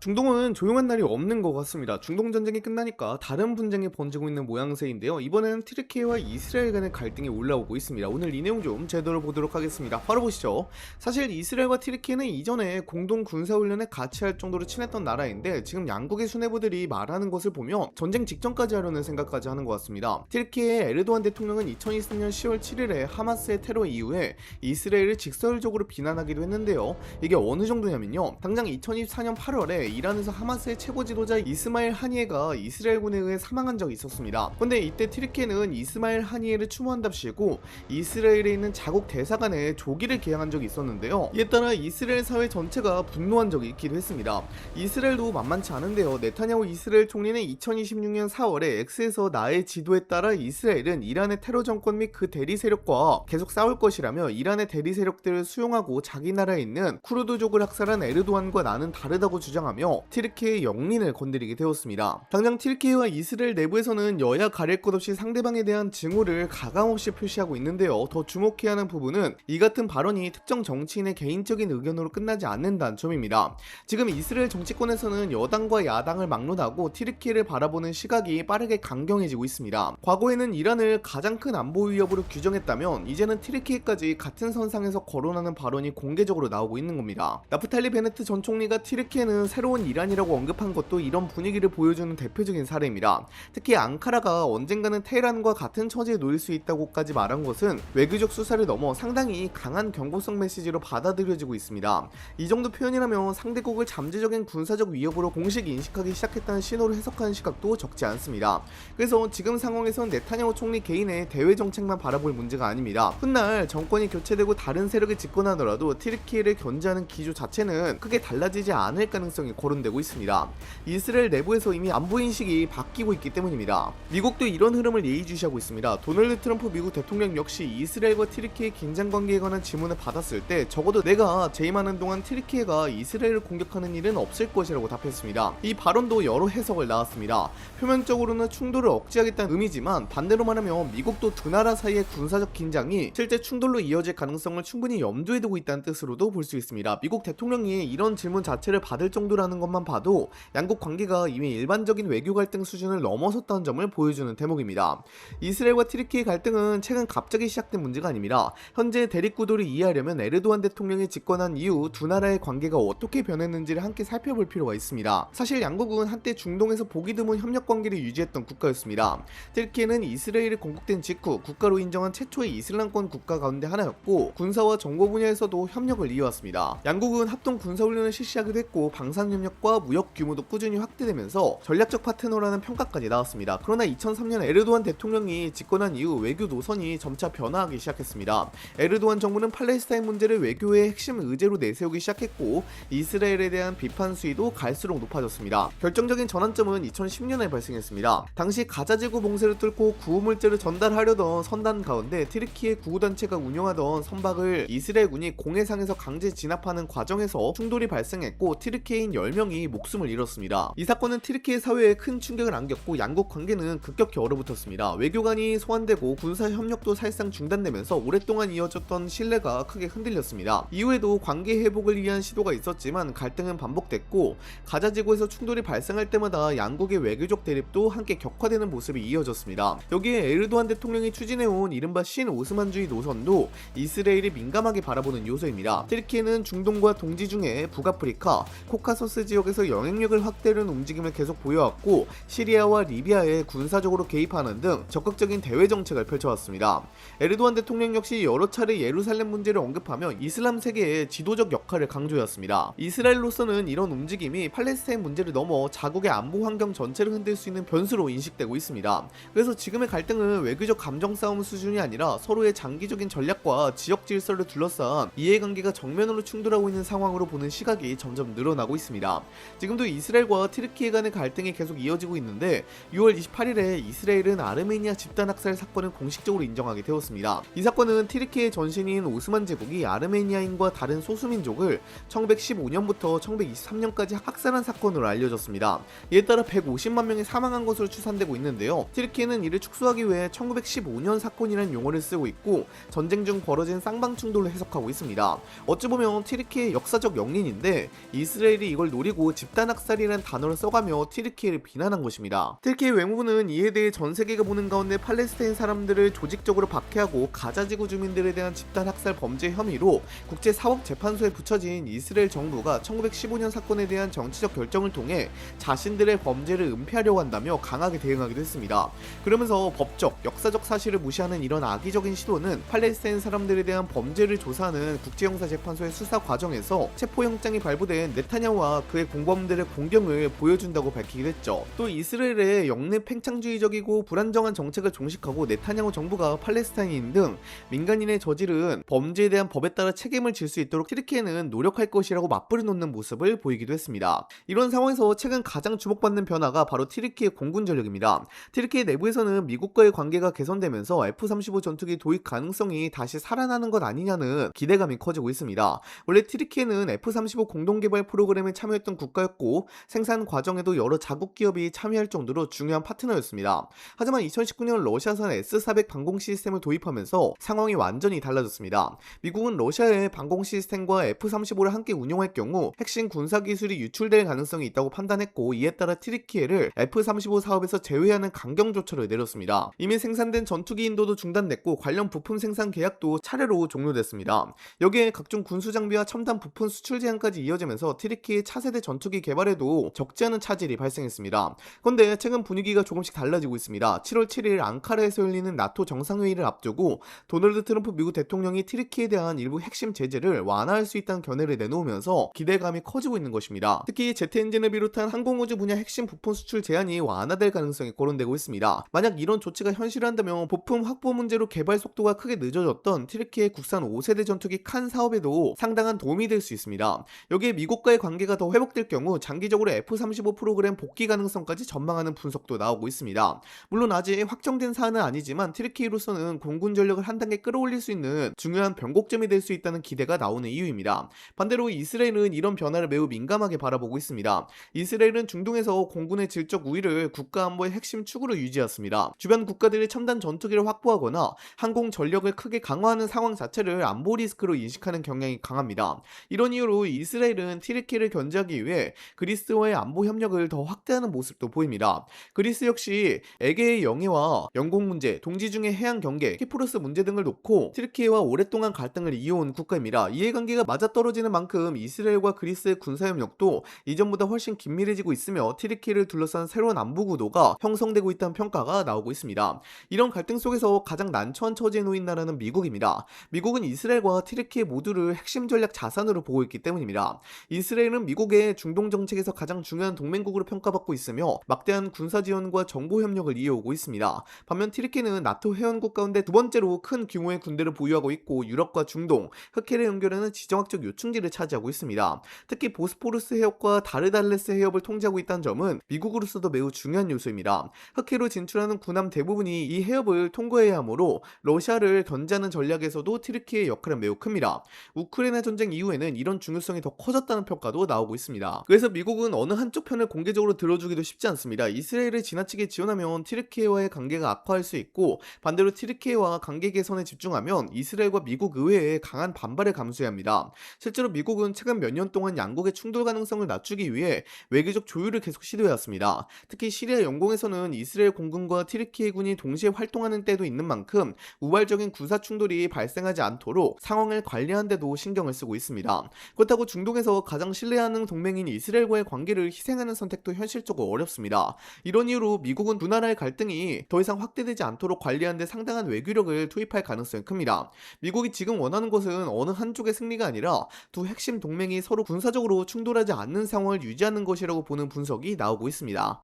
중동은 조용한 날이 없는 것 같습니다. 중동 전쟁이 끝나니까 다른 분쟁이 번지고 있는 모양새인데요. 이번에는 튀르키예와 이스라엘 간의 갈등이 올라오고 있습니다. 오늘 이 내용 좀 제대로 보도록 하겠습니다. 바로 보시죠. 사실 이스라엘과 튀르키예는 이전에 공동 군사훈련에 같이 할 정도로 친했던 나라인데 지금 양국의 수뇌부들이 말하는 것을 보면 전쟁 직전까지 하려는 생각까지 하는 것 같습니다. 튀르키예의 에르도안 대통령은 2023년 10월 7일에 하마스의 테러 이후에 이스라엘을 직설적으로 비난하기도 했는데요. 이게 어느 정도냐면요. 당장 2024년 8월에 이란에서 하마스의 최고 지도자 이스마일 하니에가 이스라엘군에 의해 사망한 적이 있었습니다. 근데 이때 튀르키예는 이스마일 하니에를 추모한답시고 이스라엘에 있는 자국 대사관에 조기를 개항한 적이 있었는데요. 이에 따라 이스라엘 사회 전체가 분노한 적이 있기도 했습니다. 이스라엘도 만만치 않은데요. 네타냐후 이스라엘 총리는 2026년 4월에 X에서 나의 지도에 따라 이스라엘은 이란의 테러 정권 및 그 대리 세력과 계속 싸울 것이라며 이란의 대리 세력들을 수용하고 자기 나라에 있는 쿠르드족을 학살한 에르도안과 나는 다르다고 주장하며 튀르키예의 영린을 건드리게 되었습니다. 당장 튀르키예와 이스라엘 내부에서는 여야 가릴 것 없이 상대방에 대한 증오를 가감없이 표시하고 있는데요. 더 주목해야 하는 부분은 이 같은 발언이 특정 정치인의 개인적인 의견으로 끝나지 않는다는 점입니다. 지금 이스라엘 정치권에서는 여당과 야당을 막론하고 튀르키예를 바라보는 시각이 빠르게 강경해지고 있습니다. 과거에는 이란을 가장 큰 안보 위협으로 규정했다면 이제는 튀르키예까지 같은 선상에서 거론하는 발언이 공개적으로 나오고 있는 겁니다. 나프탈리 베네트 전 총리가 튀르키예는 새로운 이란이라고 언급한 것도 이런 분위기를 보여주는 대표적인 사례입니다. 특히 앙카라가 언젠가는 테헤란과 같은 처지에 놓일 수 있다고까지 말한 것은 외교적 수사를 넘어 상당히 강한 경고성 메시지로 받아들여지고 있습니다. 이 정도 표현이라면 상대국을 잠재적인 군사적 위협으로 공식 인식하기 시작했다는 신호를 해석하는 시각도 적지 않습니다. 그래서 지금 상황에선 네타냐후 총리 개인의 대외 정책만 바라볼 문제가 아닙니다. 훗날 정권이 교체되고 다른 세력이 집권하더라도 튀르키예를 견제하는 기조 자체는 크게 달라지지 않을 가능성이 거론되고 있습니다. 이스라엘 내부에서 이미 안보 인식이 바뀌고 있기 때문입니다. 미국도 이런 흐름을 예의주시하고 있습니다. 도널드 트럼프 미국 대통령 역시 이스라엘과 튀르키예 긴장 관계에 관한 질문을 받았을 때 적어도 내가 재임하는 동안 튀르키예가 이스라엘을 공격하는 일은 없을 것이라고 답했습니다. 이 발언도 여러 해석을 낳았습니다. 표면적으로는 충돌을 억제하겠다는 의미지만 반대로 말하면 미국도 두 나라 사이의 군사적 긴장이 실제 충돌로 이어질 가능성을 충분히 염두에 두고 있다는 뜻으로도 볼 수 있습니다. 미국 대통령이 이런 질문 자체를 받을 정도라는 것만 봐도 양국 관계가 이미 일반적인 외교 갈등 수준을 넘어섰다는 점을 보여주는 대목입니다. 이스라엘과 튀르키예 갈등은 최근 갑자기 시작된 문제가 아닙니다. 현재 대립구도를 이해하려면 에르도안 대통령이 집권한 이후 두 나라의 관계가 어떻게 변했는지를 함께 살펴볼 필요가 있습니다. 사실 양국은 한때 중동에서 보기 드문 협력 관계를 유지했던 국가였습니다. 튀르키예는 이스라엘이 건국된 직후 국가로 인정한 최초의 이슬람권 국가 가운데 하나였고 군사와 정보 분야에서도 협력을 이어왔습니다. 양국은 합동 군사훈련을 실시하기도 했고 방산협력과 무역 규모도 꾸준히 확대되면서 전략적 파트너라는 평가까지 나왔습니다. 그러나 2003년 에르도안 대통령이 집권한 이후 외교 노선이 점차 변화하기 시작했습니다. 에르도안 정부는 팔레스타인 문제를 외교의 핵심 의제로 내세우기 시작했고 이스라엘에 대한 비판 수위도 갈수록 높아졌습니다. 결정적인 전환점은 2010년에 발생했습니다. 당시 가자지구 봉쇄를 뚫고 구호물자를 전달하려던 선단 가운데 튀르키예 구호단체가 운영하던 선박을 이스라엘군이 공해상에서 강제 진압하는 과정에서 충돌이 발생했고 튀르키예인 10명이 목숨을 잃었습니다. 이 사건은 튀르키예 사회에 큰 충격을 안겼고 양국 관계는 급격히 얼어붙었습니다. 외교관이 소환되고 군사 협력도 사실상 중단되면서 오랫동안 이어졌던 신뢰가 크게 흔들렸습니다. 이후에도 관계 회복을 위한 시도가 있었지만 갈등은 반복됐고 가자지구에서 충돌이 발생할 때마다 양국의 외교적 대립도 함께 격화되는 모습이 이어졌습니다. 여기에 에르도안 대통령이 추진해온 이른바 신오스만주의 노선도 이스라엘이 민감하게 바라보는 요소입니다. 튀르키예는 중동과 동지 중에 북아프리카, 코카소스 지역에서 영향력을 확대하려는 움직임을 계속 보여왔고 시리아와 리비아에 군사적으로 개입하는 등 적극적인 대외 정책을 펼쳐왔습니다. 에르도안 대통령 역시 여러 차례 예루살렘 문제를 언급하며 이슬람 세계의 지도적 역할을 강조했습니다. 이스라엘로서는 이런 움직임이 팔레스타인 문제를 넘어 자국의 안보 환경 전체를 흔들 수 있는 변수로 인식되고 있습니다. 그래서 지금의 갈등은 외교적 감정 싸움 수준이 아니라 서로의 장기적인 전략과 지역 질서를 둘러싼 이해관계가 정면으로 충돌하고 있는 상황으로 보는 시각이 점점 늘어나고 있습니다. 지금도 이스라엘과 튀르키예 간의 갈등이 계속 이어지고 있는데 6월 28일에 이스라엘은 아르메니아 집단 학살 사건을 공식적으로 인정하게 되었습니다. 이 사건은 튀르키예 전신인 오스만 제국이 아르메니아인과 다른 소수민족을 1915년부터 1923년까지 학살한 사건으로 알려졌습니다. 이에 따라 150만 명이 사망한 것으로 추산되고 있는데요. 튀르키예는 이를 축소하기 위해 1915년 사건이라는 용어를 쓰고 있고 전쟁 중 벌어진 쌍방 충돌로 해석하고 있습니다. 어찌 보면 튀르키예 역사적 영린인데 이스라엘이 이걸 걸 노리고 집단학살이라는 단어를 써가며 튀르키예를 비난한 것입니다. 튀르키예 외무부는 이에 대해 전 세계가 보는 가운데 팔레스타인 사람들을 조직적으로 박해하고 가자지구 주민들에 대한 집단학살 범죄 혐의로 국제사법재판소에 붙여진 이스라엘 정부가 1915년 사건에 대한 정치적 결정을 통해 자신들의 범죄를 은폐하려고 한다며 강하게 대응하기도 했습니다. 그러면서 법적, 역사적 사실을 무시하는 이런 악의적인 시도는 팔레스타인 사람들에 대한 범죄를 조사하는 국제형사재판소의 수사 과정에서 체포영장이 발부된 네타냐후와 그의 공범들의 공경을 보여준다고 밝히기도 했죠. 또 이스라엘의 영내 팽창주의적이고 불안정한 정책을 종식하고 네타냐후 정부가 팔레스타인인 등 민간인의 저지른 범죄에 대한 법에 따라 책임을 질 수 있도록 튀르키예는 노력할 것이라고 맞불이 놓는 모습을 보이기도 했습니다. 이런 상황에서 최근 가장 주목받는 변화가 바로 튀르키예 공군 전력입니다. 튀르키예 내부에서는 미국과의 관계가 개선되면서 F-35 전투기 도입 가능성이 다시 살아나는 것 아니냐는 기대감이 커지고 있습니다. 원래 튀르키예는 F-35 공동개발 프로그램에 참여했던 국가였고 생산 과정에도 여러 자국 기업이 참여할 정도로 중요한 파트너였습니다. 하지만 2019년 러시아산 S-400 방공 시스템을 도입하면서 상황이 완전히 달라졌습니다. 미국은 러시아의 방공 시스템과 F-35를 함께 운용할 경우 핵심 군사 기술이 유출될 가능성이 있다고 판단했고 이에 따라 튀르키예를 F-35 사업에서 제외하는 강경 조처를 내렸습니다. 이미 생산된 전투기 인도도 중단됐고 관련 부품 생산 계약도 차례로 종료됐습니다. 여기에 각종 군수 장비와 첨단 부품 수출 제한까지 이어지면서 튀르키예 차세대 전투기 개발에도 적지 않은 차질이 발생했습니다. 그런데 최근 분위기가 조금씩 달라지고 있습니다. 7월 7일 앙카라에서 열리는 나토 정상회의를 앞두고 도널드 트럼프 미국 대통령이 튀르키예에 대한 일부 핵심 제재를 완화할 수 있다는 견해를 내놓으면서 기대감이 커지고 있는 것입니다. 특히 제트 엔진을 비롯한 항공우주 분야 핵심 부품 수출 제한이 완화될 가능성이 거론되고 있습니다. 만약 이런 조치가 현실화한다면 부품 확보 문제로 개발 속도가 크게 늦어졌던 튀르키예 국산 5세대 전투기 칸 사업에도 상당한 도움이 될 수 있습니다. 여기에 미국과의 관계가 더 회복될 경우 장기적으로 F-35 프로그램 복귀 가능성까지 전망하는 분석도 나오고 있습니다. 물론 아직 확정된 사안은 아니지만 튀르키예로서는 공군 전력을 한 단계 끌어올릴 수 있는 중요한 변곡점이 될 수 있다는 기대가 나오는 이유입니다. 반대로 이스라엘은 이런 변화를 매우 민감하게 바라보고 있습니다. 이스라엘은 중동에서 공군의 질적 우위를 국가 안보의 핵심 축으로 유지했습니다. 주변 국가들이 첨단 전투기를 확보하거나 항공 전력을 크게 강화하는 상황 자체를 안보 리스크로 인식하는 경향이 강합니다. 이런 이유로 이스라엘은 튀르키예를 견제하기 위해 그리스와의 안보 협력을 더 확대하는 모습도 보입니다. 그리스 역시 에게의 영해와 영공 문제, 동지 중의 해양 경계, 키프로스 문제 등을 놓고 튀르키예와 오랫동안 갈등을 이어온 국가입니다. 이해관계가 맞아떨어지는 만큼 이스라엘과 그리스의 군사협력도 이전보다 훨씬 긴밀해지고 있으며 튀르키예를 둘러싼 새로운 안보 구도가 형성되고 있다는 평가가 나오고 있습니다. 이런 갈등 속에서 가장 난처한 처지에 놓인 나라는 미국입니다. 미국은 이스라엘과 튀르키예 모두를 핵심 전략 자산으로 보고 있기 때문입니다. 이스라엘은 미국의 중동 정책에서 가장 중요한 동맹국으로 평가받고 있으며 막대한 군사 지원과 정보 협력을 이어오고 있습니다. 반면 튀르키예는 나토 회원국 가운데 두 번째로 큰 규모의 군대를 보유하고 있고 유럽과 중동, 흑해를 연결하는 지정학적 요충지를 차지하고 있습니다. 특히 보스포루스 해협과 다르달레스 해협을 통제하고 있다는 점은 미국으로서도 매우 중요한 요소입니다. 흑해로 진출하는 군함 대부분이 이 해협을 통과해야 하므로 러시아를 견제하는 전략에서도 튀르키예의 역할은 매우 큽니다. 우크라이나 전쟁 이후에는 이런 중요성이 더 커졌다는 평가도 나오고 있습니다. 그래서 미국은 어느 한쪽 편을 공개적으로 들어주기도 쉽지 않습니다. 이스라엘을 지나치게 지원하면 튀르키예와의 관계가 악화할 수 있고 반대로 튀르키예와 관계 개선에 집중하면 이스라엘과 미국 의회에 강한 반발을 감수해야 합니다. 실제로 미국은 최근 몇 년 동안 양국의 충돌 가능성을 낮추기 위해 외교적 조율을 계속 시도해왔습니다. 특히 시리아 영공에서는 이스라엘 공군과 튀르키예군이 동시에 활동하는 때도 있는 만큼 우발적인 군사 충돌이 발생하지 않도록 상황을 관리하는 데도 신경을 쓰고 있습니다. 그렇다고 중동에서 가장 신뢰하는 동맹인 이스라엘과의 관계를 희생하는 선택도 현실적으로 어렵습니다. 이런 이유로 미국은 두 나라의 갈등이 더 이상 확대되지 않도록 관리하는 데 상당한 외교력을 투입할 가능성이 큽니다. 미국이 지금 원하는 것은 어느 한쪽의 승리가 아니라 두 핵심 동맹이 서로 군사적으로 충돌하지 않는 상황을 유지하는 것이라고 보는 분석이 나오고 있습니다.